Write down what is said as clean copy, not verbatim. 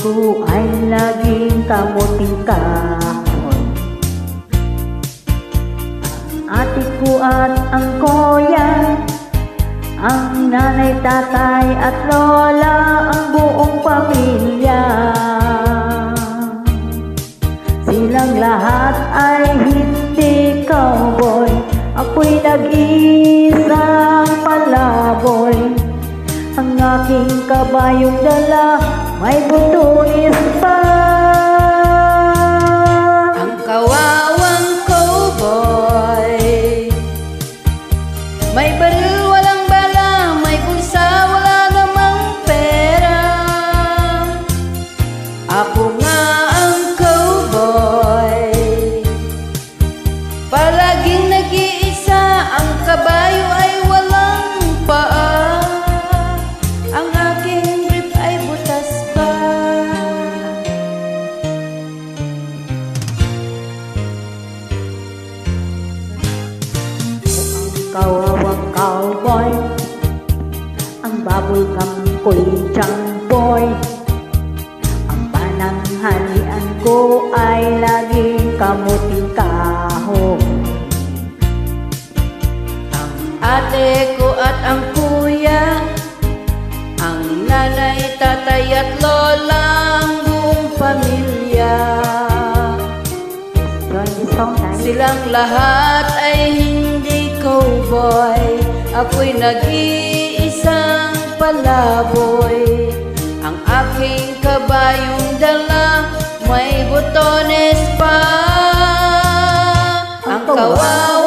ko ay laging kamuting kahon. Ate ko at ang kuya, ang nanay, tatay at lola, ang buong pamilya. Silang lahat ay hindi cowboy, ako'y nag-iisang palaboy. Ang aking kabayong dala may butunis pa. Ang kawawang cowboy, may baril walang bala, may bulsa wala namang pera. Ako nga ang cowboy, palaging nag-iisa, ang kabayo ay walang paa, ang aking brief ay butas pa. Ang kawawang cowboy, ang bubblegum ko'y jumboy. Ang pananghalian ko ay laging kamuting kahon. Ang ate ko at ang kuya, ang nanay, tatay at lola, ang buong pamilya. Join the song time. Silang lahat ay hindi cowboy, ako'y nag-iisang palaboy. Ang aking kabayong dala may butones pa. Ang kawawa